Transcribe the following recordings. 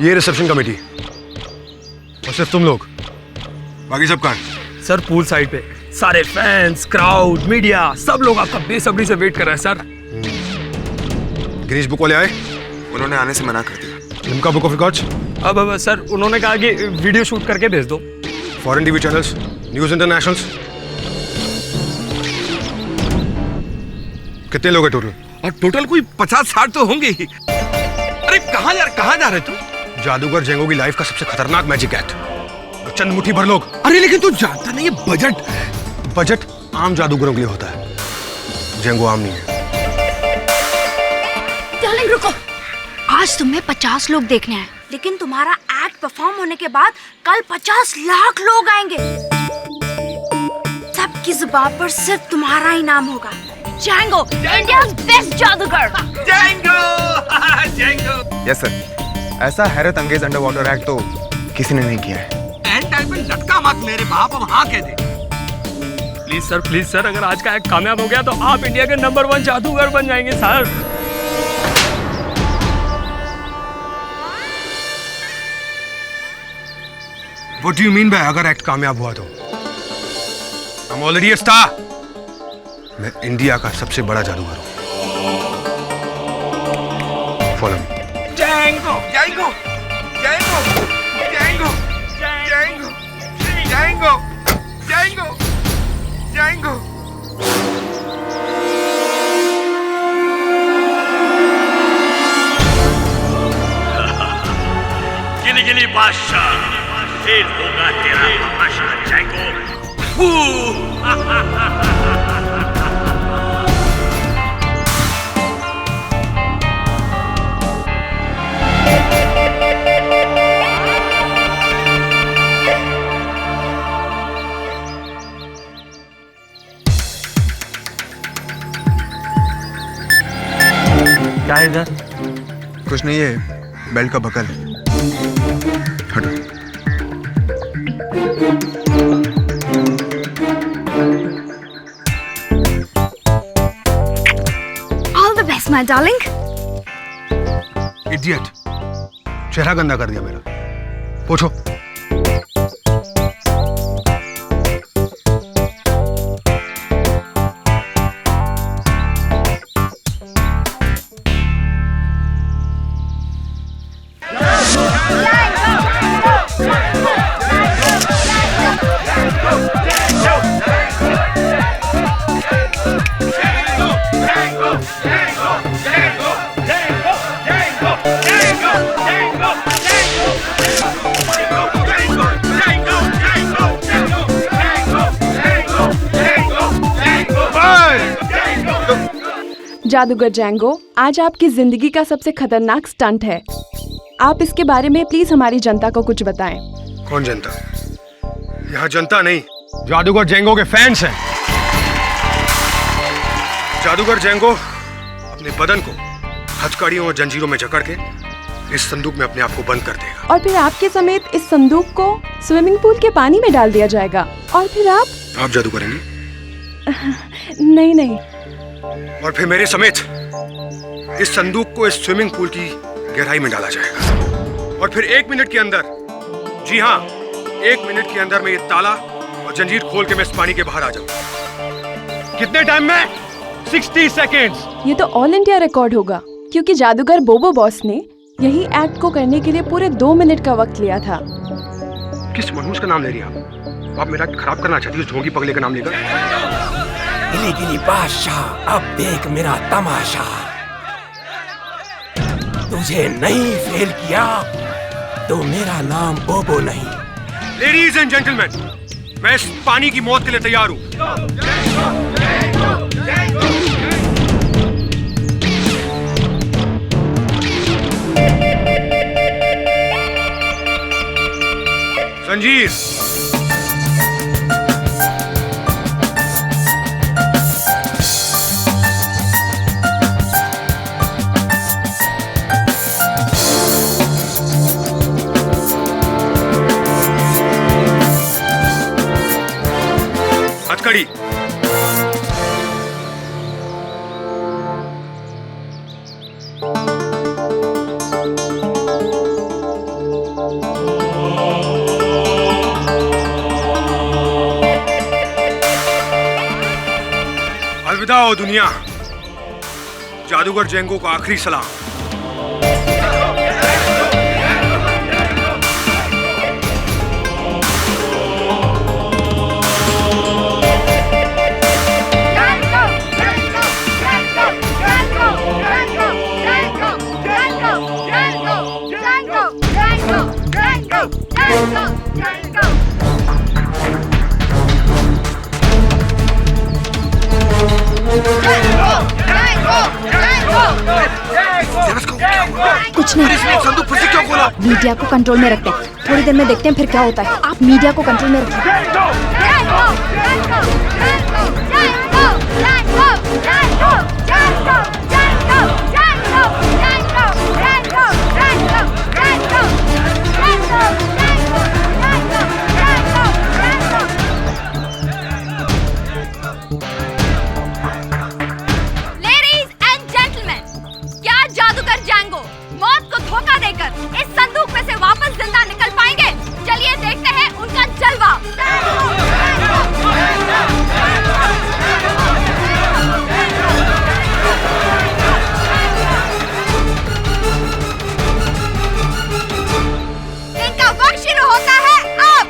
ये reception committee और सिर्फ तुम लोग, बाकी सब कहाँ? सर पूल साइड पे सारे फैंस, क्राउड, मीडिया सब लोग आपका बेसब्री से वेट कर रहे हैं सर। गिरीश बुक वाले आए? उन्होंने आने से मना कर दिया। Limca book of records? अब सर उन्होंने कहा कि वीडियो शूट करके भेज दो। Foreign TV channels, news internationals, कितने लोग हैं टोटल? और टोटल कोई 50-60 तो होंगे ही। अरे कहाँ यार, कहाँ जा रहे तू? जादूगर जेंगो की लाइफ का सबसे खतरनाक मैजिक एक्ट, चंद मुट्ठी भर लोग। अरे लेकिन तू जानता नहीं है बजट आम जादूगरों के लिए होता है, जेंगो आम नहीं है। डार्लिंग रुको, आज तुम्हें 50 लोग देखने आए, लेकिन तुम्हारा एक्ट परफॉर्म होने के बाद कल 50 लाख लोग आएंगे। सबकी जुबान पर सिर्फ तुम्हारा ही नाम होगा, जेंगो, इंडियाज़ बेस्ट जादूगर। जेंगो। यस सर, ऐसा हैरत अंगेज अंडर वाटर एक्ट तो किसी ने नहीं किया है। एंड टाइम पे लटका मत मेरे बाप, अब हाँ कह दे। प्लीज सर, अगर आज का एक्ट कामयाब हो गया तो आप इंडिया के नंबर 1 जादूगर बन जाएंगे sir. What do you mean by अगर एक्ट कामयाब हुआ तो? I'm already a star. मैं इंडिया का सबसे बड़ा जादूगर हूँ। Follow me. Django, Django, Django, Django, Django, Django, Django, Django. गिली गिली बादशाह, फिर होगा तेरा तमाशा जेंगो। क्या है इधर? कुछ नहीं है, बेल्ट का बकल। हटो। All the best, my darling. Idiot. चेहरा गंदा कर दिया मेरा। पूछो। जादूगर जेंगो, आज आपकी जिंदगी का सबसे खतरनाक स्टंट है। आप इसके बारे में प्लीज हमारी जनता को कुछ बताएं। कौन जनता? यहाँ जनता नहीं, जादूगर जेंगो के फैंस हैं। जादूगर जेंगो अपने बदन को हथकड़ियों और जंजीरों में जकड़ के इस संदूक में अपने आप को बंद कर देगा। और फिर आपके समेत इस संदूक को स्विमिंग पूल के पानी में डाल दिया जाएगा। और फिर आप जादू करेंगे? नहीं। और फिर मेरे समेत इस संदूक को इस स्विमिंग पूल की गहराई में डाला जाएगा। और फिर 1 मिनट के अंदर, जी हाँ, 1 मिनट के अंदर मैं ये ताला और जंजीर खोल के मैं इस पानी के बाहर आ जाऊंगा। कितने टाइम में? 60 सेकेंड्स। ये तो ऑल इंडिया रिकॉर्ड होगा, क्योंकि जादूगर बोबो बॉस ने यही एक्ट को करने के लिए पूरे 2 मिनट का वक्त लिया था। किस मनहूस का नाम ले रही हैं आप? मेरा खराब करना चाहती हो ढोंगी पगले का नाम लेकर? गिली गिली बादशाह, अब देख मेरा तमाशा। तुझे नहीं फेल किया तो मेरा नाम बोबो नहीं। लेडीज एंड जेंटलमैन, मैं इस पानी की मौत के लिए तैयार हूं। संजीव, हथकड़ी। अलविदा हो दुनिया, जादूगर जेंगो को आखिरी सलाम। कुछ नहीं, संदूक फिर से क्यों खोला? मीडिया को कंट्रोल में रखते हैं, थोड़ी देर में देखते हैं फिर क्या होता है। आप मीडिया को कंट्रोल में रखिए। Ladies and gentlemen, क्या जादूगर जैंगो मौत को धोखा देकर इस संदूक में से वापस जिंदा निकल पाएंगे? चलिए देखते हैं उनका जलवा। इनका वक्त शुरू होता है अब।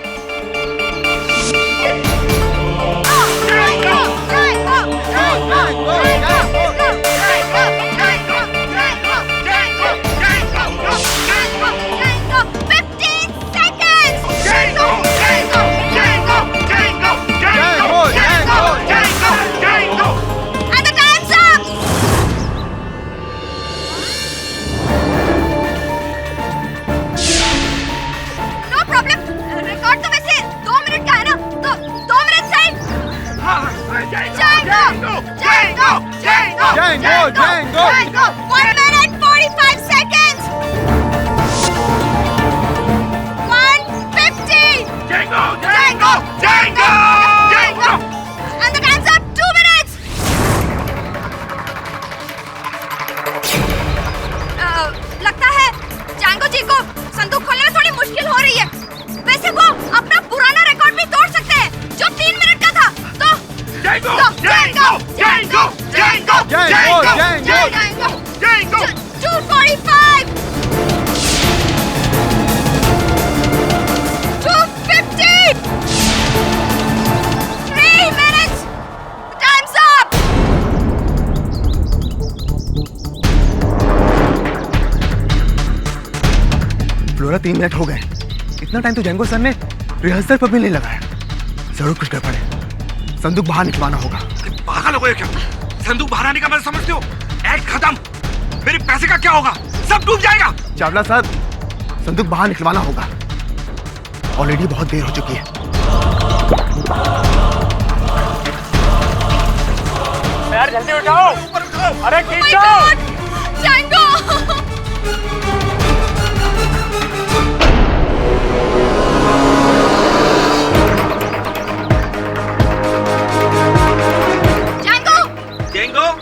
Django! 1 minute 45 seconds. 1:50. Django! And the time's up. 2 minutes. लगता है जैंगो जी को संदूक खोलने में थोड़ी मुश्किल हो रही है। वैसे वो अपना पुराना रिकॉर्ड भी तोड़ सकते हैं जो 3 मिनट का था। तो Django! 2:45. 2:50. 3 minutes. Time's up. Flora 3 minute हो गए। इतना टाइम तो जेंगो सर ने रिहर्सल पर भी नहीं लगाया। जरूर कुछ गड़बड़ है। संदूक बाहर निकलवाना होगा। पागल हो गए क्या? संदूक बाहर आने का मतलब समझते हो? एक्ट खत्म। मेरे पैसे का क्या होगा? सब डूब जाएगा। चावला साहब, संदूक बाहर निकलवाना होगा। ऑलरेडी बहुत देर हो चुकी है। यार जल्दी उठाओ। अरे खींचो।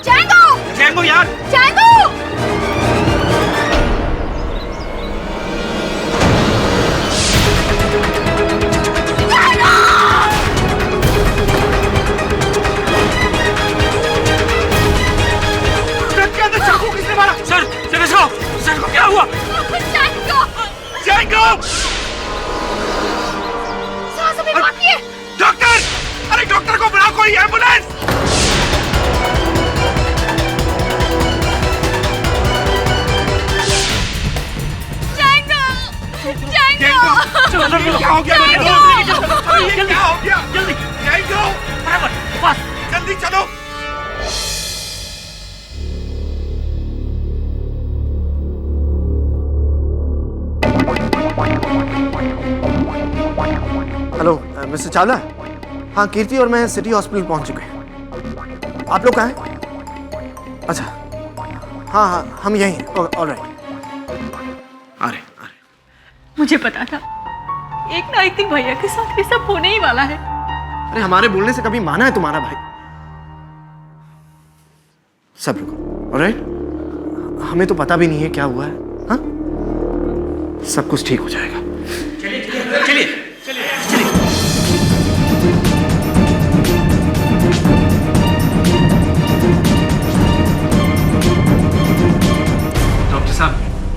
Django! जेंगो यार। Django! चाकू किसने मारा? सर सर को क्या हुआ? जेंगो! सांस अभी बाकी है। डॉक्टर! अरे डॉक्टर को बुलाओ, कोई एम्बुलेंस! क्या हो गया? क्या हो गया? जल्दी जेंगो! बस जल्दी चलो। Hello mister Chawla. हाँ, कीर्ति और मैं सिटी हॉस्पिटल पहुंच चुके हैं। आप लोग कहाँ हैं? अच्छा, हाँ हम यहीं हैं। ऑलराइट, आ रहे। मुझे पता था एक ना एक दिन भैया के साथ ये सब होने ही वाला है। अरे हमारे बोलने से कभी माना है तुम्हारा भाई? सब रुको। ऑलराइट, हमें तो पता भी नहीं है क्या हुआ है। हाँ, सब कुछ ठीक हो जाएगा। चलिए।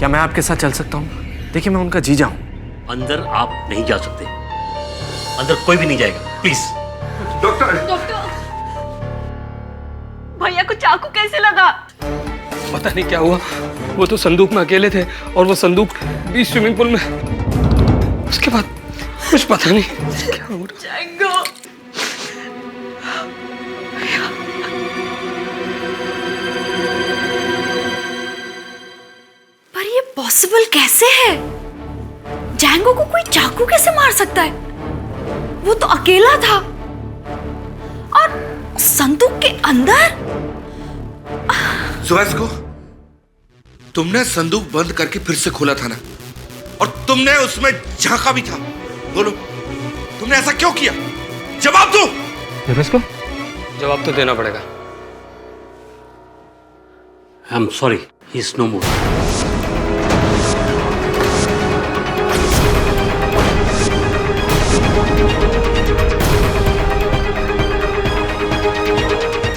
क्या मैं आपके साथ चल सकता हूँ? देखिए मैं उनका जीजा हूँ। अंदर आप नहीं जा सकते, अंदर कोई भी नहीं जाएगा, प्लीज। डॉक्टर, भैया को चाकू कैसे लगा? पता नहीं क्या हुआ, वो तो संदूक में अकेले थे और वो संदूक भी स्विमिंग पूल में। उसके बाद कुछ पता नहीं क्या हो रहा। जैंगो, पर ये पॉसिबल कैसे है? जैंगो को कोई चाकू कैसे मार सकता है? वो तो अकेला था और संदूक के अंदर। सुहास को तुमने संदूक बंद करके फिर से खोला था ना, और तुमने उसमें झांका भी था। बोलो, तुमने ऐसा क्यों किया? जवाब दो। इसको जवाब तो देना पड़ेगा। I am sorry, he is no more.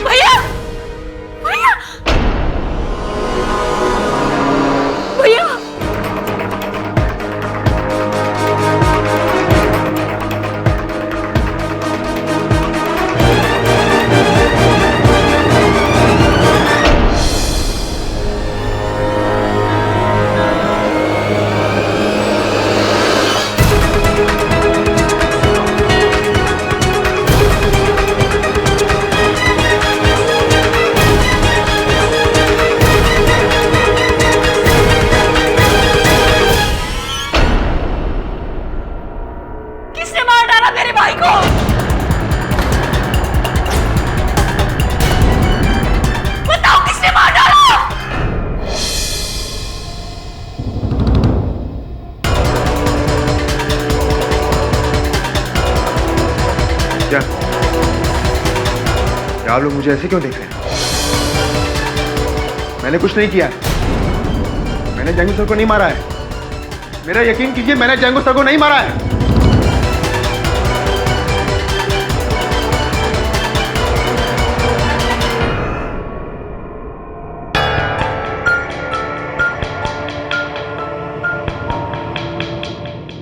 भैया, भैया, भैया, किसने मार डाला मेरे भाई को? बताओ किसने मार डाला? क्या आप लोग मुझे ऐसे क्यों देख रहे हैं? मैंने कुछ नहीं किया है। मैंने जैंगो सर को नहीं मारा है। मेरा यकीन कीजिए, मैंने जैंगो सर को नहीं मारा है।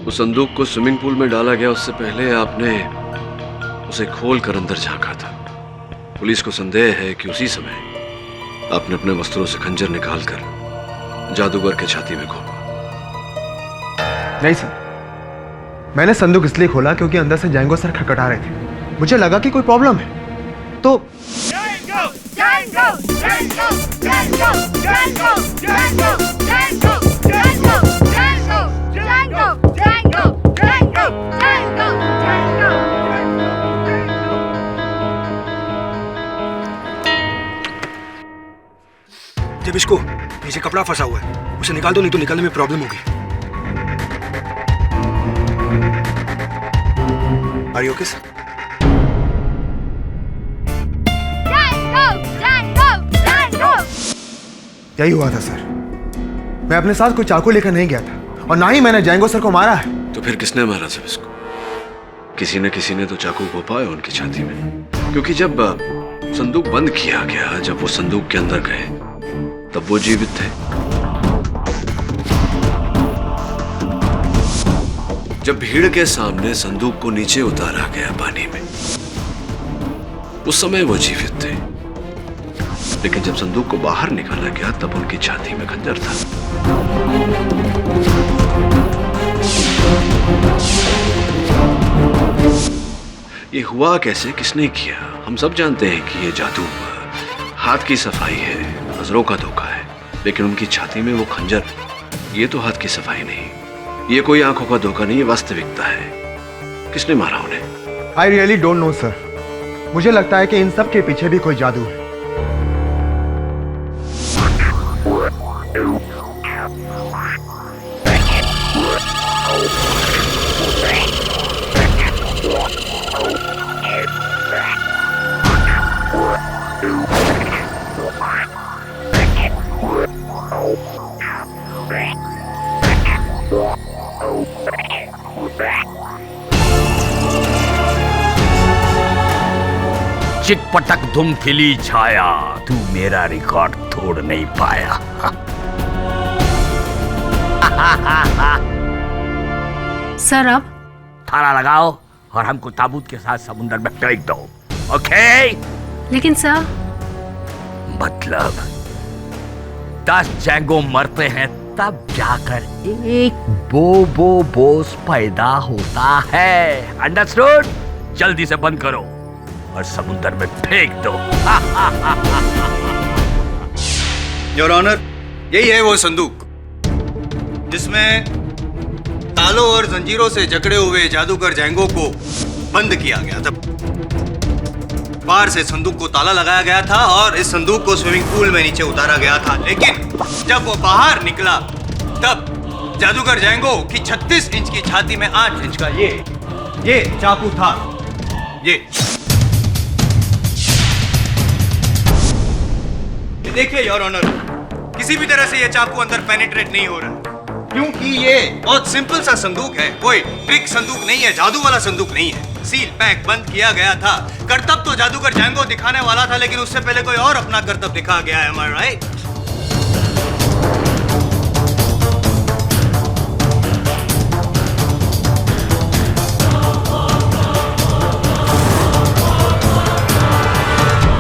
उस संदूक को स्विमिंग पूल में डाला गया उससे पहले आपने उसे खोलकर अंदर झांका था। पुलिस को संदेह है कि उसी समय आपने अपने वस्त्रों से खंजर निकालकर जादूगर के छाती में घोंपा। नहीं सर, मैंने संदूक इसलिए खोला क्योंकि अंदर से जैंगो सर खटखटा रहे थे। मुझे लगा कि कोई प्रॉब्लम है तो जब इसको नीचे कपड़ा फंसा हुआ है, उसे निकाल दो, नहीं तो निकालने में प्रॉब्लम होगी। Are you okay sir? यही हुआ था सर। मैं अपने साथ कोई चाकू लेकर नहीं गया था और ना ही मैंने जैंगो सर को मारा है। तो फिर किसने मारा सब इसको? किसी न किसी ने तो चाकू घोंपा है उनकी छाती में, क्योंकि जब संदूक बंद किया गया, जब वो संदूक के अंदर गए तब वो जीवित थे। जब भीड़ के सामने संदूक को नीचे उतारा गया पानी में, उस समय वो जीवित थे, लेकिन जब संदूक को बाहर निकाला गया तब उनकी छाती में खंजर था। ये हुआ कैसे, किसने किया? हम सब जानते हैं कि ये जादू हाथ की सफाई है, नजरों का धोखा है, लेकिन उनकी छाती में वो खंजर, ये तो हाथ की सफाई नहीं, ये कोई आंखों का धोखा नहीं, ये वास्तविकता है। किसने मारा उन्हें? I really don't know sir. मुझे लगता है कि इन सब के पीछे भी कोई जादू है। चिटपटक धुम खिली छाया, तू मेरा रिकॉर्ड तोड़ नहीं पाया। सर अब थाला लगाओ और हमको ताबूत के साथ समुद्र में फेंक दो। ओके? लेकिन सर मतलब 10 जैंगो मरते हैं तब जाकर एक बोबो बोस पैदा होता है। अंडरस्टूड? जल्दी से बंद करो और समुद्र में फेंक दो। योर ऑनर, यही है वो संदूक जिसमें तालों और जंजीरों से जकड़े हुए जादूगर जैंगो को बंद किया गया था। बाहर से संदूक को ताला लगाया गया था और इस संदूक को स्विमिंग पूल में नीचे उतारा गया था। लेकिन जब वो बाहर निकला तब जादूगर जैंगो की 36 इंच की छाती में 8 इंच का ये चाकू था। ये देखिए योर ऑनर, किसी भी तरह से ये चाकू अंदर पेनिट्रेट नहीं हो रहा क्योंकि ये बहुत सिंपल सा संदूक है। कोई ट्रिक संदूक नहीं है, जादू वाला संदूक नहीं है। सील पैक बंद किया गया था। करतब तो जादूगर जैंगो दिखाने वाला था, लेकिन उससे पहले कोई और अपना करतब दिखा गया है। Am I right?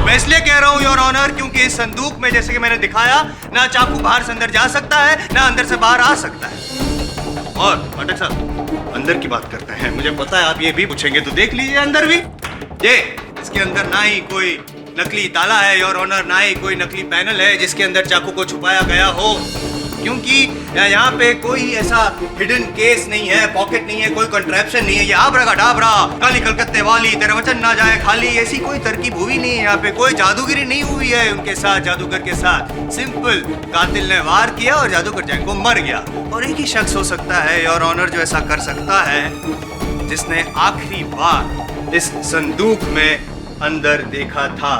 मैं इसलिए कह रहा हूं योर ऑनर क्योंकि इस संदूक में, जैसे कि मैंने दिखाया, ना चाकू बाहर से अंदर जा सकता है, ना अंदर से बाहर आ सकता है। और पाठक साहब, अंदर की बात करते हैं। मुझे पता है आप ये भी पूछेंगे, तो देख लीजिए अंदर भी। ये इसके अंदर ना ही कोई नकली ताला है योर ऑनर, ना ही कोई नकली पैनल है जिसके अंदर चाकू को छुपाया गया हो, क्योंकि यहाँ पे कोई ऐसा हिडन केस नहीं है, पॉकेट नहीं है, कोई कंट्रैप्शन नहीं है। ये आबरा का डाबरा, काली कलकत्ते वाली, तेरा वचन ना जाए खाली, ऐसी कोई तरकीब हुई नहीं है। यहाँ पे कोई जादूगिरी नहीं हुई है उनके साथ, जादूगर के साथ। सिंपल, कातिल ने वार किया और जादूगर जैंगो मर गया। और एक ही शख्स हो सकता है योर ऑनर जो ऐसा कर सकता है, जिसने आखिरी बार इस संदूक में अंदर देखा था,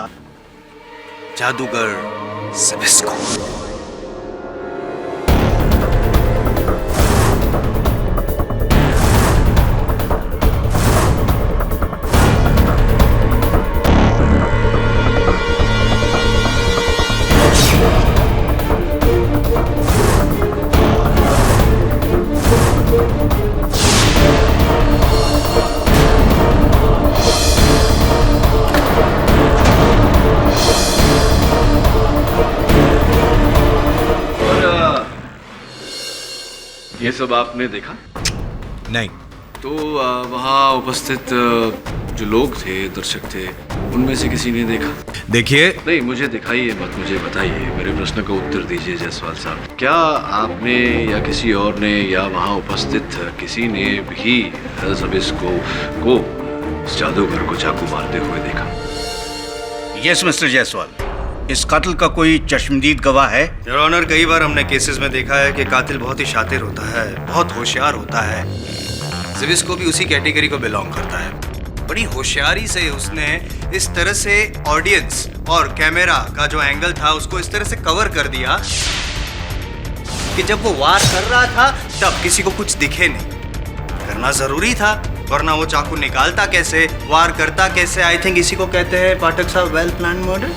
जादूगर ज़िबिस्को। ये सब आपने देखा? नहीं। तो वहाँ उपस्थित जो लोग थे, दर्शक थे, उनमें से किसी ने देखा? देखिए, नहीं, मुझे दिखाइए मत, मुझे बताइए, मेरे प्रश्न का उत्तर दीजिए जायसवाल साहब। क्या आपने या किसी और ने या वहाँ उपस्थित किसी ने भी ज़िबिस्को को, इस जादूगर को चाकू मारते हुए देखा? यस मिस्टर जायसवाल, इस कातिल का कोई चश्मदीद गवाह है? योर ऑनर, कई बार हमने केसेस में देखा है कि कातिल बहुत ही शातिर होता है, बहुत होशियार होता है। ज़िबिस्को भी उसी कैटेगरी को बिलोंग करता है। बड़ी होशियारी से उसने इस तरह से ऑडियंस और कैमरा का जो एंगल था उसको इस तरह से कवर कर दिया कि जब वो वार कर रहा था तब किसी को कुछ दिखे नहीं। करना जरूरी था, वरना वो चाकू निकालता कैसे, वार करता कैसे? आई थिंक इसी को कहते हैं पाठक साहब वेल प्लान मर्डर।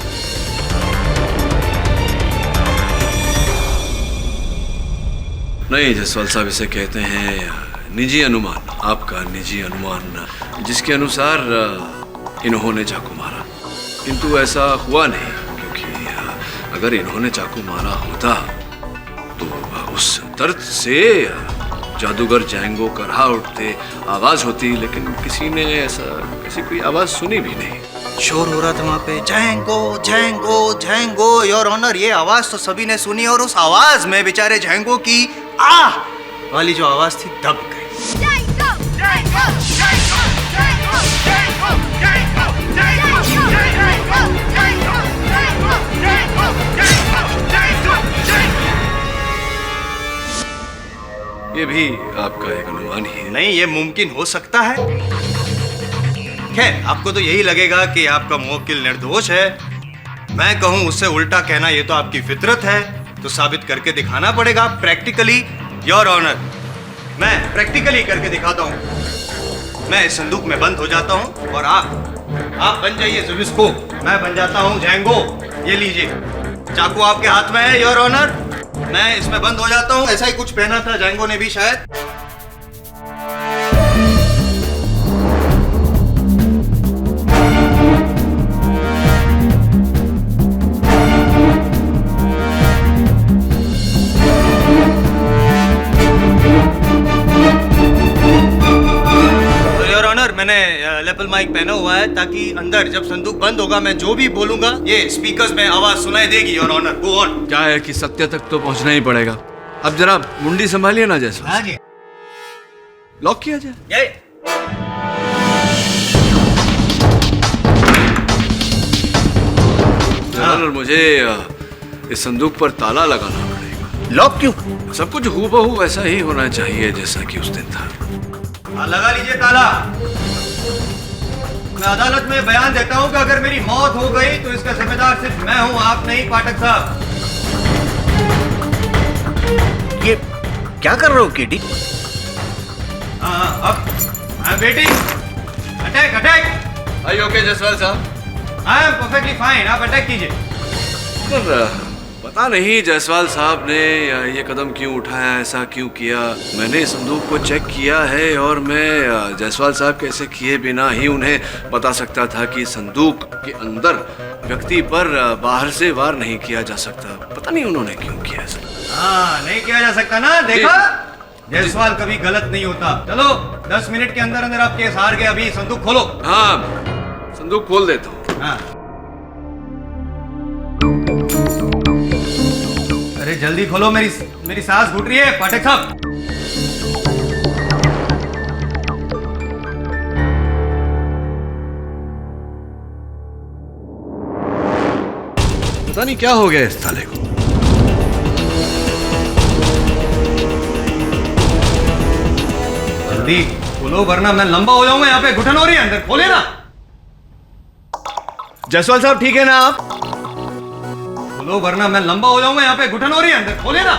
नहीं जायसवाल साहब, इसे कहते हैं निजी अनुमान, आपका निजी अनुमान, जिसके अनुसार इन्होंने चाकू मारा। किंतु ऐसा हुआ नहीं, क्योंकि अगर इन्होंने चाकू मारा होता तो उस दर्द से जादूगर जैंगो करहा उठते, आवाज होती, लेकिन किसी ने ऐसी कोई आवाज सुनी भी नहीं। शोर हो रहा था वहाँ पे, Django Django Django. Your honour, ये आवाज तो सभी ने सुनी और उस आवाज में बेचारे जैंगो की आह वाली जो आवाज थी दब गई। ये भी आपका एक अनुमान ही है? नहीं, ये मुमकिन हो सकता है। खैर, आपको तो यही लगेगा कि आपका मुवक्किल निर्दोष है। मैं कहूं उससे उल्टा कहना, ये तो आपकी फितरत है, तो साबित करके दिखाना पड़ेगा प्रैक्टिकली। योर ऑनर, मैं प्रैक्टिकली करके दिखाता हूं। मैं इस संदूक में बंद हो जाता हूं और आप बन जाइए ज़िबिस्को, मैं बन जाता हूं जैंगो। ये लीजिए, चाकू आपके हाथ में है योर ऑनर। मैं इसमें बंद हो जाता हूँ। ऐसा ही कुछ पहना था जैंगो ने भी शायद। मैंने लेपल माइक पहना हुआ है ताकि अंदर जब संदूक बंद होगा मैं जो भी बोलूंगा ये स्पीकर्स में आवाज सुनाई देगी। Your honour, go on. क्या है कि सत्य तक तो पहुंचना ही पड़ेगा। अब जरा मुंडी संभालिए ना जैसा। लॉक किया जाए। ऑनर, मुझे इस संदूक पर ताला लगाना पड़ेगा। लॉक क्यों? सब कुछ हूबहू वैसा ही होना चाहिए जैसा कि उस दिन था। लगा लीजिए ताला। मैं अदालत में बयान देता हूं कि अगर मेरी मौत हो गई तो इसका जिम्मेदार सिर्फ मैं हूं, आप नहीं पाठक साहब। ये क्या कर रहे हो केटी? अब I am waiting. Attack attack. Are you okay Jaiswal साहब? आई एम परफेक्टली फाइन, आप अटैक कीजिए। पता नहीं जायसवाल साहब ने ये कदम क्यों उठाया, ऐसा क्यों किया। मैंने संदूक को चेक किया है और मैं जायसवाल साहब कैसे किए बिना ही उन्हें बता सकता था कि संदूक के अंदर व्यक्ति पर बाहर से वार नहीं किया जा सकता। पता नहीं उन्होंने क्यों किया ऐसा। हाँ, नहीं किया जा सकता ना, देखा? जायसवाल कभी गलत नहीं होता। चलो 10 मिनट के अंदर अंदर आप केस हार गए। अभी संदूक खोलो। हाँ, संदूक खोल देता हूँ। हाँ। अरे जल्दी खोलो, मेरी सांस घुट रही है पाठक साहब। पता नहीं क्या हो गया इस साले को। जल्दी खोलो वरना मैं लंबा हो जाऊंगा। यहाँ पे घुटन हो रही है, अंदर खोले ना। जायसवाल साहब ठीक है ना आप? खोलो वरना मैं लंबा हो जाऊंगा। यहाँ पे घुटन हो रही है, अंदर खोले ना।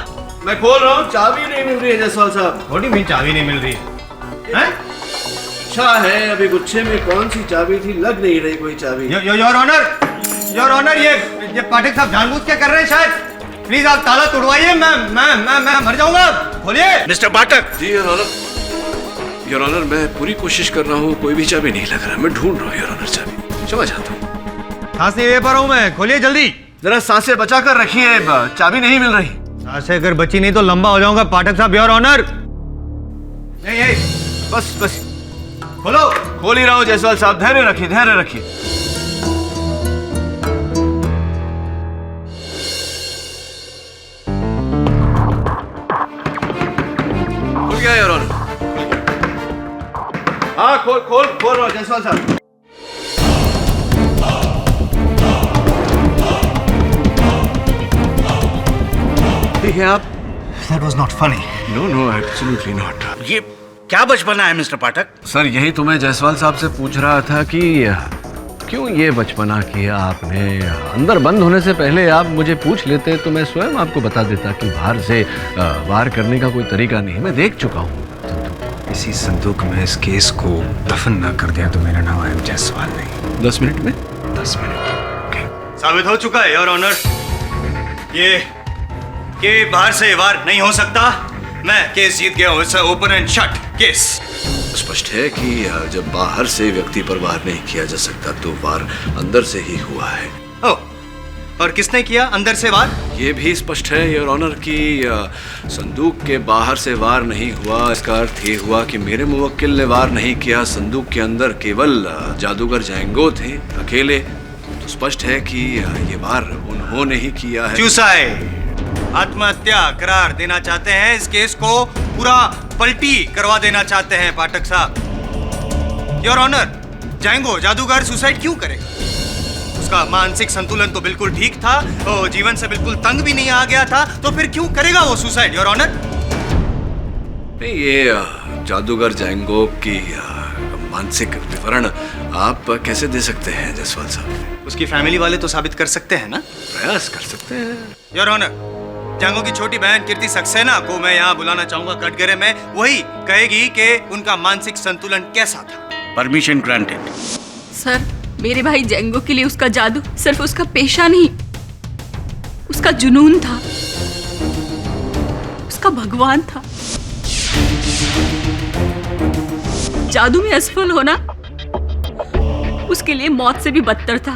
मैं खोल रहा हूँ, चाबी नहीं मिल रही है जायसवाल साहब। थोड़ी भी चाबी नहीं मिल रही है। अच्छा है, अभी गुच्छे में कौन सी चाबी थी, लग नहीं रही कोई चाबी। योर ऑनर, ये पाठक साहब जानबूझ के कर रहे हैं शायद। प्लीज आप ताला तोड़वाइए, मैं मर जाऊंगा। खोलिए मिस्टर पाठक। जी योर ऑनर। योर ऑनर, मैं पूरी कोशिश कर रहा हूँ, कोई भी चाबी नहीं लग रहा। मैं ढूंढ रहा हूँ योर ऑनर चाबी। क्षमा चाहता हूँ। सांस नहीं ले पा रहा हूँ मैं। खोलिए जल्दी। जरा सांसें बचा कर रखिए, चाबी नहीं मिल रही। सांसें अगर बची नहीं तो लंबा हो जाऊंगा पाठक साहब। Your honour. नहीं, बस खोलो। खोल ही रहा हूँ जायसवाल साहब, धैर्य रखिए, धैर्य रखिए। खुल गया योर ऑनर। हाँ, खोल रहा हूँ जायसवाल साहब। ठीक है आप? That was not funny. No, absolutely not. ये क्या बचपना है मिस्टर पाठक? सर, यही तो मैं जायसवाल साहब से पूछ रहा था कि क्यों ये बचपना किया आपने। अंदर बंद होने से पहले आप मुझे पूछ लेते तो मैं स्वयं आपको बता देता कि बाहर से वार करने का कोई तरीका नहीं। मैं देख चुका हूँ। इसी संदूक में इस केस को दफन न कर दिया तो मेरा नाम आई जायसवाल नहीं। 10 मिनट में? 10 मिनट। साबित हो चुका है योर ऑनर, ये बाहर से वार नहीं हो सकता। मैं केस जीत गया हूँ। It's open and shut case. स्पष्ट है कि जब बाहर से व्यक्ति पर वार नहीं किया जा सकता तो वार अंदर से ही हुआ है। और किसने किया अंदर से वार? ये भी स्पष्ट है योर ऑनर कि संदूक के बाहर से वार नहीं हुआ। इसका अर्थ ये हुआ कि मेरे मुवक्किल ने वार नहीं किया। संदूक के अंदर केवल जादूगर जैंगो थे अकेले। तो स्पष्ट है कि ये वार उन्होंने ही किया है। चूसाए आत्महत्या करार देना चाहते हैं। इस केस को पूरा पलटी करवा देना चाहते हैं पाठक साहब। योर ऑनर, जैंगो जादूगर सुसाइड क्यों करेगा? उसका मानसिक संतुलन तो बिल्कुल ठीक था, वो जीवन से बिल्कुल तंग भी नहीं आ गया था, तो फिर क्यों करेगा वो सुसाइड योर ऑनर? नहीं, ये जादूगर जैंगो की मानसिक विवरण आप कैसे दे सकते हैं जायसवाल साहब? उसकी फैमिली वाले तो साबित कर सकते हैं ना? प्रयास कर सकते हैं योर ऑनर। जैंगो की छोटी बहन कीर्ति सक्सेना को मैं यहाँ बुलाना चाहूंगा कटघरे में। वही कहेगी कि उनका मानसिक संतुलन कैसा था। Permission granted. सर, मेरे भाई जैंगो के लिए उसका जादू सिर्फ उसका पेशा नहीं, उसका जुनून था। उसका भगवान था। जादू में असफल होना उसके लिए मौत से भी बदतर था।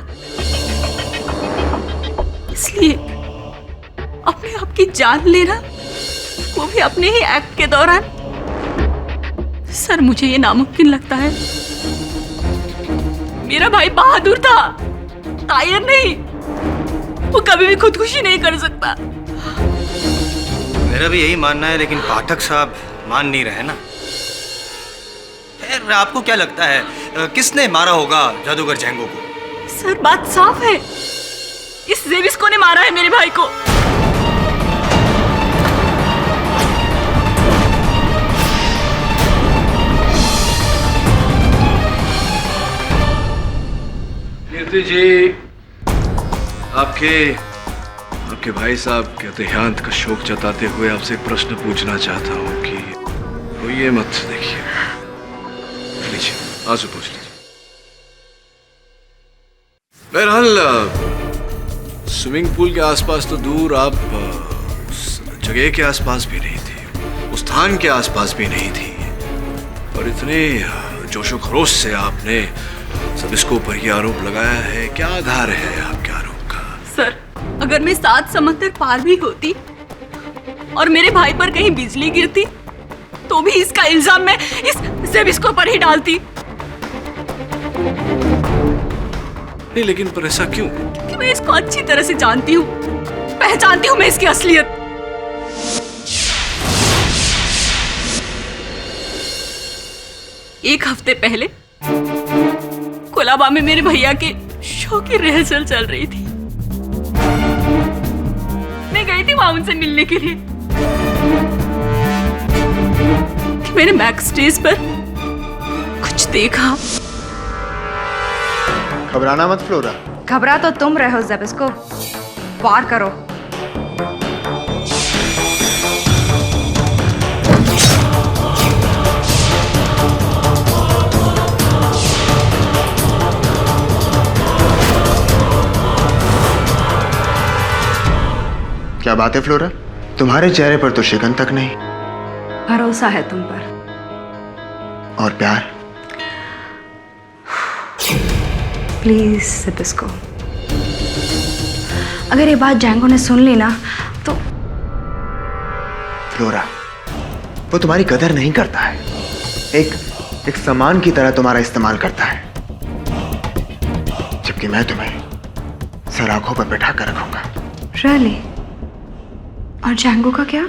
इसलिए अपने आप की जान लेना, वो भी अपने ही एक्ट के दौरान, सर मुझे ये नामुमकिन लगता है। मेरा भाई बहादुर था, कायर नहीं। वो कभी भी खुदकुशी नहीं कर सकता। मेरा भी यही मानना है, लेकिन पाठक साहब मान नहीं रहे ना। खैर, आपको क्या लगता है किसने मारा होगा जादूगर जैंगो को? सर बात साफ है, इस जेबिस्को ने मारा है मेरे भाई को। कीर्ति जी, आपके भाई साहब के देहांत का शोक जताते हुए आपसे एक प्रश्न पूछना चाहता हूँ कि वो ये मत देखिए, लीजिए आंसू पूछ लीजिए। बहरहाल स्विमिंग पूल के आसपास तो दूर, आप उस जगह के आसपास भी नहीं थे, उस स्थान के आसपास भी नहीं थी, और इतने जोशो खरोश से आपने सब इसको ऊपर ये आरोप लगाया है। क्या आधार है आपके आरोप का? सर, अगर मैं 7 समंदर पार भी होती और मेरे भाई पर कहीं बिजली गिरती तो भी इसका इल्जाम मैं इस जेबिस्को पर ही डालती। नहीं, लेकिन पर ऐसा क्यों? क्योंकि मैं इसको अच्छी तरह से जानती हूँ, पहचानती हूँ मैं इसकी असलियत। एक हफ्ते पहले कोलाबा में मेरे भैया के शो की रिहर्सल चल रही थी। मैं गई थी वहां उनसे मिलने के लिए कि मैंने बैक स्टेज पर कुछ देखा। घबराना मत फ्लोरा। घबरा तो तुम रहे हो जेबिस्को। वार करो। क्या बात है फ्लोरा, तुम्हारे चेहरे पर तो शिकन तक नहीं। भरोसा है तुम पर। और प्यार? प्लीज जेबिस्को, अगर ये बात जैंगो ने सुन ली ना तो। फ्लोरा, वो तुम्हारी कदर नहीं करता है, एक सामान की तरह तुम्हारा इस्तेमाल करता है, जबकि मैं तुम्हें सर आंखों पर बैठा कर रखूंगा। रियली? और जैंगो का क्या?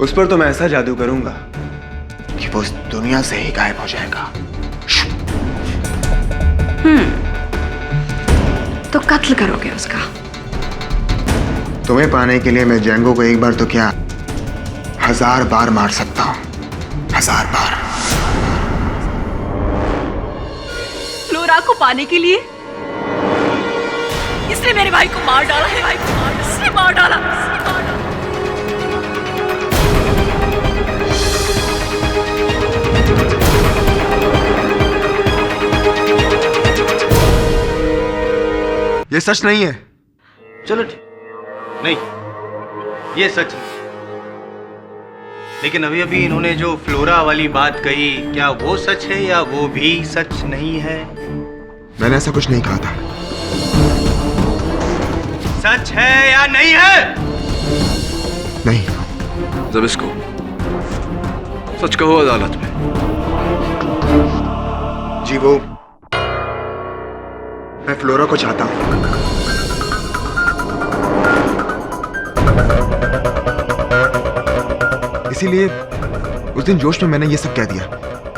उस पर तो मैं ऐसा जादू करूंगा कि वो उस दुनिया से ही गायब हो जाएगा। तो कत्ल करोगे उसका? तुम्हें पाने के लिए मैं जैंगो को एक बार तो क्या 1000 बार मार सकता हूं। 1000 बार। फ्लोरा को पाने के लिए इसने मेरे भाई को मार डाला है। इसने मार डाला। ये सच नहीं है। चलो ठीक, नहीं ये सच है। लेकिन अभी अभी इन्होंने जो फ्लोरा वाली बात कही, क्या वो सच है या वो भी सच नहीं है? मैंने ऐसा कुछ नहीं कहा था। सच है या नहीं है? नहीं। जेबिस्को, सच कहो अदालत में। जी वो, मैं फ्लोरा को चाहता हूं। इसीलिए उस दिन जोश में मैंने ये सब कह दिया,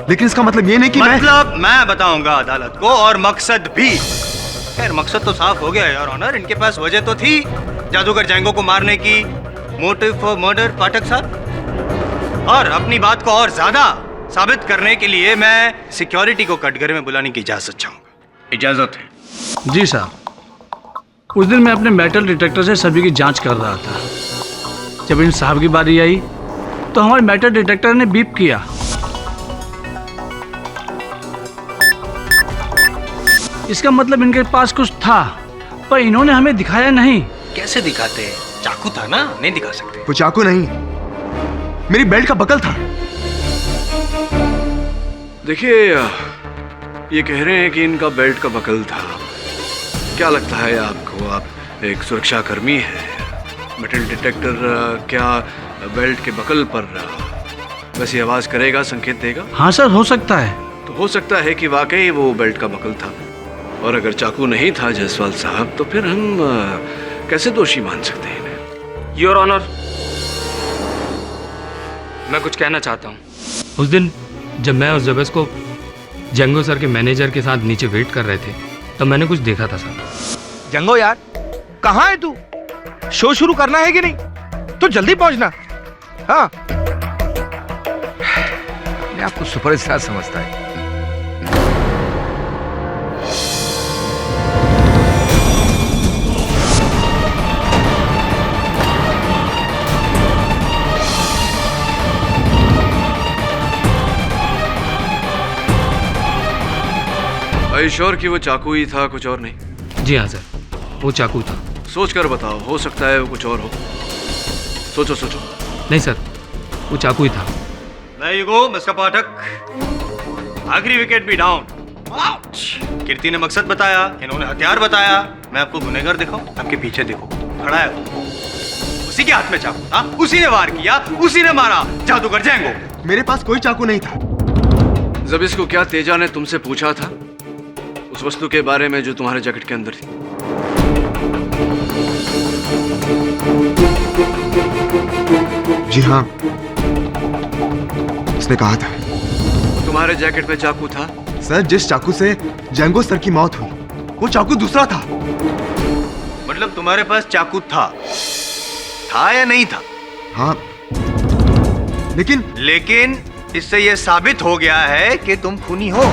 लेकिन इसका मतलब ये नहीं कि मतलब मैं बताऊंगा अदालत को, और मकसद भी। खैर, मकसद तो साफ हो गया योर ऑनर। इनके पास वजह तो थी जादूगर जैंगो को मारने की, मोटिव फॉर मर्डर, पाठक साहब। और अपनी बात को और ज्यादा साबित करने के लिए मैं सिक्योरिटी को कटघरे में बुलाने की इजाजत चाहूंगा। इजाजत है? जी साहब, उस दिन मैं अपने मेटल डिटेक्टर से सभी की जांच कर रहा था। जब इन साहब की बारी आई तो हमारे मेटल डिटेक्टर ने बीप किया। इसका मतलब इनके पास कुछ था, पर इन्होंने हमें दिखाया नहीं। कैसे दिखाते हैं? चाकू था ना, नहीं दिखा सकते। वो चाकू नहीं, मेरी बेल्ट का बकल था। देखिए, ये कह रहे हैं कि इनका बेल्ट का बकल था। क्या लगता है आपको? आप एक सुरक्षा कर्मी है, मेटल डिटेक्टर क्या बेल्ट के बकल पर वैसी आवाज करेगा, संकेत देगा? हाँ सर, हो सकता है। तो हो सकता है कि वाकई वो बेल्ट का बकल था, और अगर चाकू नहीं था जायसवाल साहब, तो फिर हम कैसे दोषी मान सकते हैं इन्हें? योर ऑनर, मैं कुछ कहना चाहता हूँ। उस दिन जब मैं और जबेस को जंगो सर के मैनेजर के साथ नीचे वेट कर रहे थे, तब मैंने कुछ देखा था सर। जंगो यार, कहाँ है तू? शो शुरू करना है कि नहीं? तो जल्दी पहुंचना। हाँ, मैं आपको सुपरस्टार समझता है। श्योर कि वो चाकू ही था, कुछ और नहीं? जी हाँ सर, वो चाकू था। सोच कर बताओ, हो सकता है वो कुछ और हो। सोचो सोचो। नहीं सर, वो चाकू ही था। There you go, मिस्टर पाठक। आखिरी विकेट भी डाउन। कीर्ति ने मकसद बताया, इन्होंने हथियार बताया। मैं आपको गुनहगार दिखाऊं? आपके पीछे देखो, खड़ा है वो। उसी के हाथ में चाकू था, उसी ने वार किया, उसी ने मारा जादूगर जैंगो। मेरे पास कोई चाकू नहीं था। जब इसको क्या तेजा ने तुमसे पूछा था उस वस्तु के बारे में जो तुम्हारे जैकेट के अंदर थी? जी हाँ, उसने कहा था। तुम्हारे जैकेट में चाकू था? सर, जिस चाकू से जैंगो सर की मौत हुई, वो चाकू दूसरा था। मतलब तुम्हारे पास चाकू था या नहीं था? हाँ, लेकिन इससे यह साबित हो गया है कि तुम खूनी हो।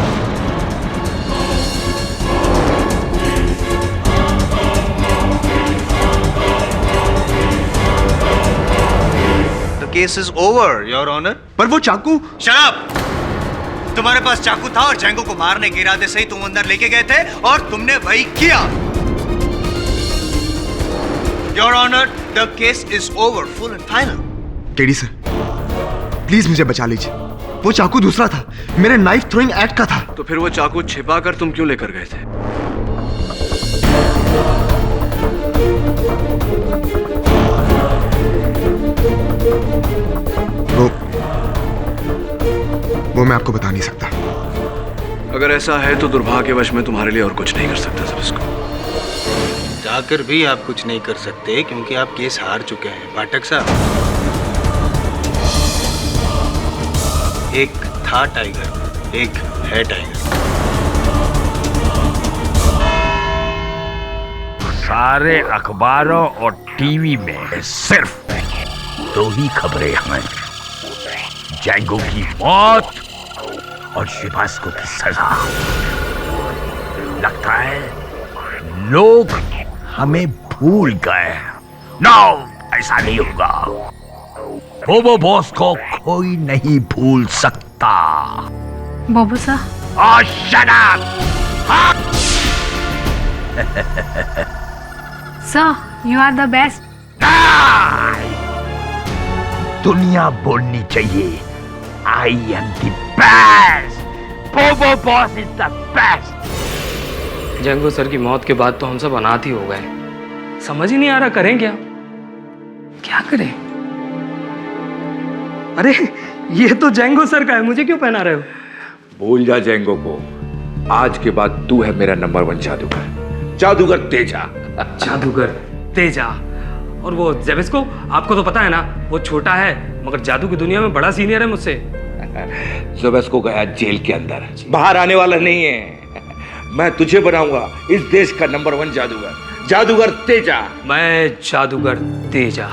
Case is over, your honour. पर वो चाकू। शराब! तुम्हारे पास चाकू था और जैंगो को मारने के इरादे से ही तुम अंदर लेके गए थे, और तुमने वही किया। Your honour, the case is over, full and final. KD sir, please मुझे बचा लीजिए। वो चाकू दूसरा था, मेरे नाइफ थ्रोइंग एक्ट का था। तो फिर वो चाकू छिपा कर तुम क्यों लेकर गए थे? वो मैं आपको बता नहीं सकता। अगर ऐसा है तो दुर्भाग्यवश मैं तुम्हारे लिए और कुछ नहीं कर सकता। सब इसको जाकर भी आप कुछ नहीं कर सकते, क्योंकि आप केस हार चुके हैं पाठक साहब। एक था टाइगर, एक है टाइगर। सारे अखबारों और टीवी में सिर्फ दो ही खबरें हैं, जैंगो की मौत और शिवास्को की सजा। लगता है लोग हमें भूल गए। नो, ऐसा नहीं होगा। बोबो बॉस को कोई नहीं भूल सकता। बोबो सा, shut up! Sir, you are the best. दुनिया बोलनी चाहिए, I am the best. Bobo boss is the best. Django sir की मौत के बाद तो हम सब अनाथ ही हो गए। समझ ही नहीं आ रहा करें क्या, क्या करें? अरे ये तो जंगो सर का है, मुझे क्यों पहना रहे हो? भूल जा जैंगो को। आज के बाद तू है मेरा नंबर 1 जादूगर, जादूगर तेजा। जादूगर तेजा। और वो जेबिस को, आपको तो पता है ना, वो छोटा है मगर जादू की दुनिया में बड़ा सीनियर है मुझसे। जेबिस को गया जेल के अंदर, बाहर आने वाला नहीं है। मैं तुझे बनाऊंगा इस देश का नंबर 1 जादूगर, जादूगर तेजा। मैं जादूगर तेजा,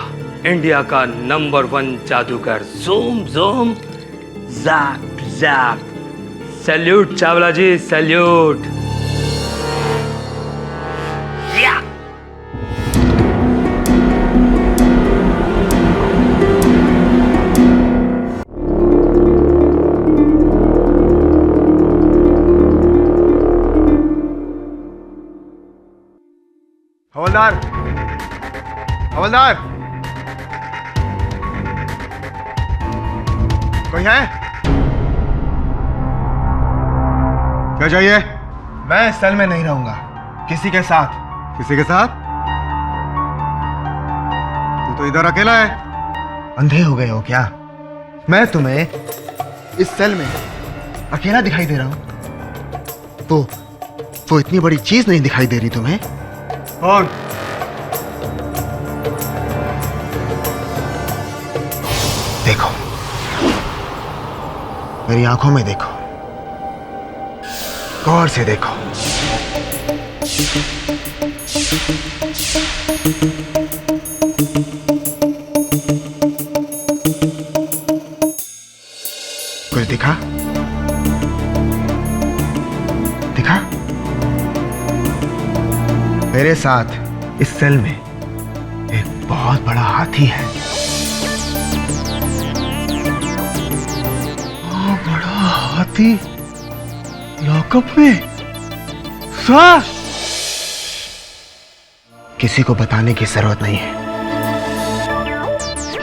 इंडिया का नंबर 1 जादूगर। Zoom zoom, zap zap. Salute Chawla ji, salute. हवलदार, कोई है? क्या चाहिए? मैं इस सेल में नहीं रहूंगा, किसी के साथ। किसी के साथ? तू तो इधर अकेला है। अंधे हो गए हो क्या? मैं तुम्हें इस सेल में अकेला दिखाई दे रहा हूं, तो इतनी बड़ी चीज नहीं दिखाई दे रही तुम्हें? कौन? देखो, मेरी आंखों में देखो, गौर से देखो। कुछ दिखा? दिखा? मेरे साथ इस सेल में एक बहुत बड़ा हाथी है। बड़ा हाथी लॉकअप में? सर, किसी को बताने की जरूरत नहीं है।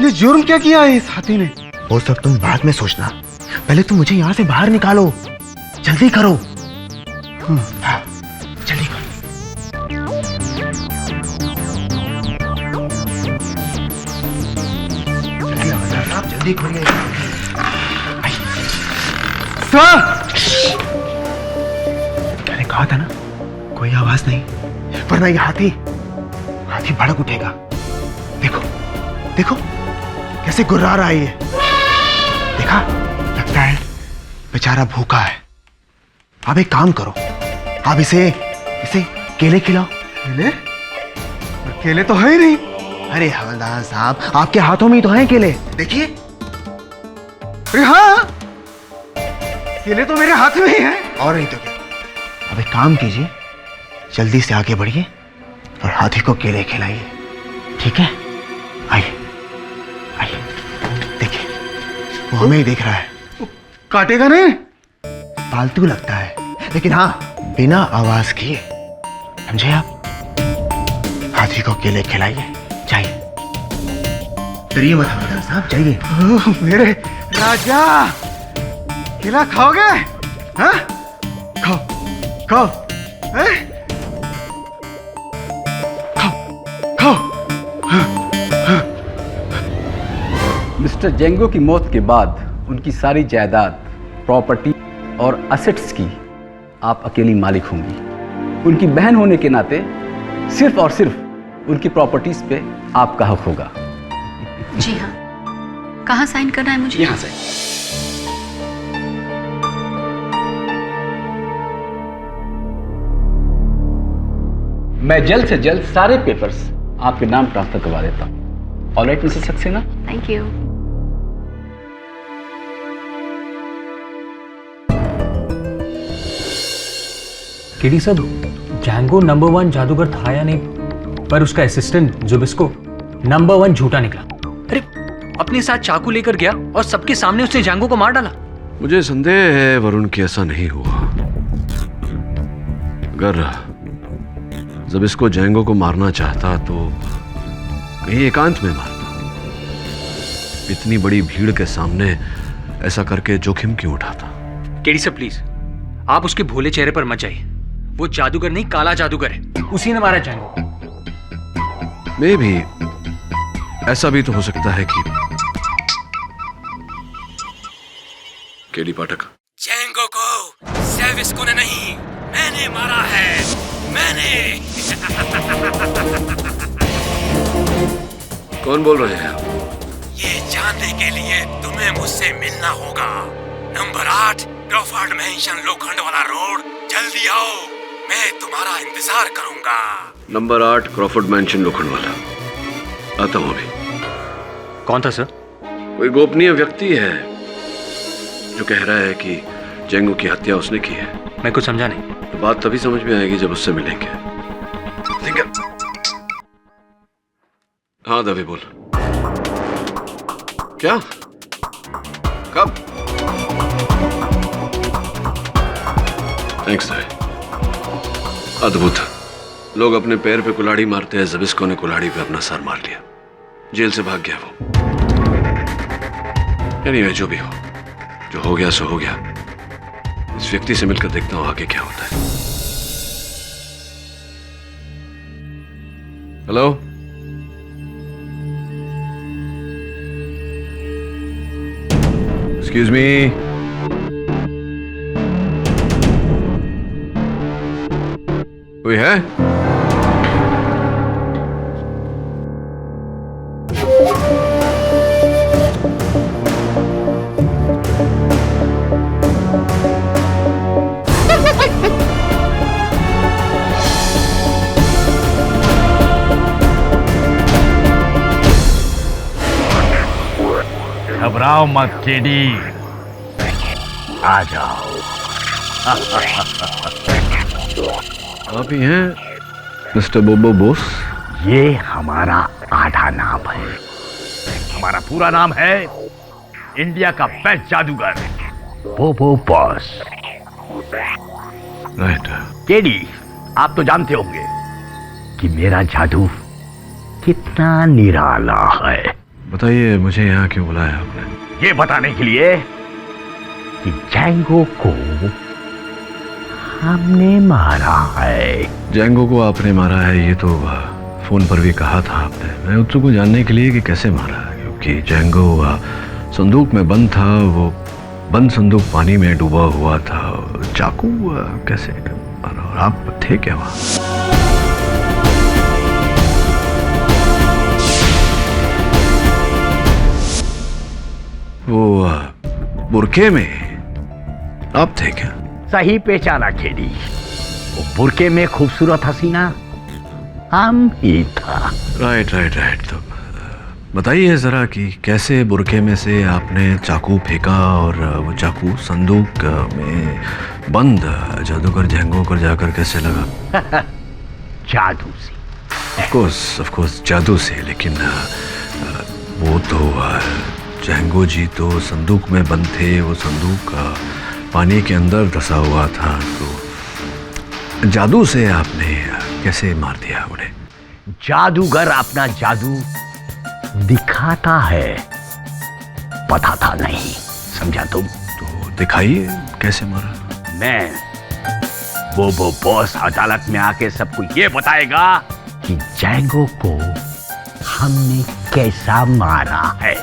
ये जुर्म क्या किया है इस हाथी ने? वो सब तुम बाद में सोचना, पहले तुम मुझे यहां से बाहर निकालो। जल्दी करो। हाँ, जल्दी करो। जल्दी हवलदार साहब, जल्दी खोलिए। सर, मैंने कहा था ना, कोई आवाज नहीं, वरना ये हाथी भड़क उठेगा। देखो देखो कैसे गुर्रा रहा है ये। देखा, लगता है बेचारा भूखा है। आप एक काम करो, आप इसे केले खिलाओ। केले? केले तो है ही नहीं। अरे हवलदार साहब, आपके हाथों में ही तो हैं केले, देखिए। अरे हाँ, केले तो मेरे हाथ में ही हैं। और नहीं तो क्या। अब एक काम कीजिए, जल्दी से आगे बढ़िए और हाथी को केले खिलाइए, ठीक है? आइए आइए, देखिए वो हमें ही देख रहा है। काटेगा नहीं? पालतू लगता है, लेकिन हाँ, बिना आवाज किए, समझे आप? हाथी को केले खिलाइए, जाइए। डरिए मत हवलदार साहब, जाइए। मेरे राजा, केला खाओगे? हाँ, खाओ खाओ, मिस्टर जेंगो की मौत के बाद उनकी सारी जायदाद, प्रॉपर्टी और असेट्स की आप अकेली मालिक होंगी। उनकी बहन होने के नाते सिर्फ और सिर्फ उनकी प्रॉपर्टीज पे आपका हक होगा। जी हाँ। कहाँ साइन करना है मुझे? यहाँ से। मैं जल्द से जल्द सारे पेपर्स आपके नाम ट्रांसफर करवा देता हूँ। Alright Mrs Saxena? Thank you. KD साहब, जैंगो नंबर 1 जादूगर था या नहीं, पर उसका असिस्टेंट जुबिस्को नंबर 1 झूठा निकला। अरे, अपने साथ चाकू लेकर गया और सबके सामने उसने जैंगो को मार डाला। मुझे संदेह है वरुण कि ऐसा नहीं हुआ। अगर जुबिस्को जैंगो को मारना चाहता तो कहीं एकांत में मारता। इतनी बड़ी भीड़ के सामने ऐसा करके जोखिम क्यों उठाता? केडी साहब प्लीज, आप उसके भोले चेहरे पर मत जाइए। वो जादूगर नहीं, काला जादूगर है। उसी ने मारा जैंगो। मे भी ऐसा भी तो हो सकता है कि केडी पाठक, जैंगो को सेविस्को ने नहीं, मैंने मारा है, मैंने। कौन बोल रहे हैं आप? ये जानने के लिए तुम्हें मुझसे मिलना होगा। नंबर 8 क्रॉफर्ड मैंशन, लोखंड वाला रोड। जल्दी आओ, मैं तुम्हारा इंतजार करूंगा। नंबर 8 क्रॉफर्ड मैंशन, लोखंड वाला। आता हूं अभी। कौन था सर? कोई गोपनीय व्यक्ति है जो कह रहा है कि जैंगो की हत्या उसने की है। मैं कुछ समझा नहीं। तो बात तभी समझ में आएगी जब उससे मिलेंगे। हाँ दवे बोल। क्या? कब? थैंक्स दवे, अद्भुत। लोग अपने पैर पे कुल्हाड़ी मारते हैं, ज़बिस्को ने कुल्हाड़ी पे अपना सर मार लिया, जेल से भाग गया वो। Anyway, जो भी हो, जो हो गया सो हो गया। इस व्यक्ति से मिलकर देखता हूं आगे क्या होता है। हेलो, एक्सक्यूज मी, कोई है? घबराओ मत केडी, आ जाओ। आप ही हैं मिस्टर बोबो बॉस? ये हमारा आधा नाम है। हमारा पूरा नाम है इंडिया का बेस्ट जादूगर बोबो बॉस। राइट। केडी, आप तो जानते होंगे कि मेरा जादू कितना निराला है। बताइए, मुझे यहाँ क्यों बुलाया आपने? ये बताने के लिए कि जैंगो को हमने मारा है। जैंगो को आपने मारा है, ये तो फोन पर भी कहा था आपने। मैं उत्सुक हूँ जानने के लिए कि कैसे मारा है, क्योंकि जैंगो संदूक में बंद था, वो बंद संदूक पानी में डूबा हुआ था। चाकू कैसे मारा और आप थे क्या वहाँ? वो बुरके में आप थे क्या? सही पहचाना केडी। वो बुरके में खूबसूरत हसीना हम ही था। Right right right. तो बताइए जरा कि कैसे बुरके में से आपने चाकू फेंका और वो चाकू संदूक में बंद जादूगर जैंगो को जाकर कैसे लगा? जादू से। ऑफ कोर्स जादू से, लेकिन वो तो जैंगो जी तो संदूक में बंद थे। वो संदूक पानी के अंदर धंसा हुआ था, तो जादू से आपने कैसे मार दिया उन्हें? जादूगर अपना जादू दिखाता है, बताता नहीं, समझा तुम? तो दिखाइए कैसे मारा। मैं बोबो बॉस अदालत में आके सबको ये बताएगा कि जैंगो को हमने कैसा मारा है।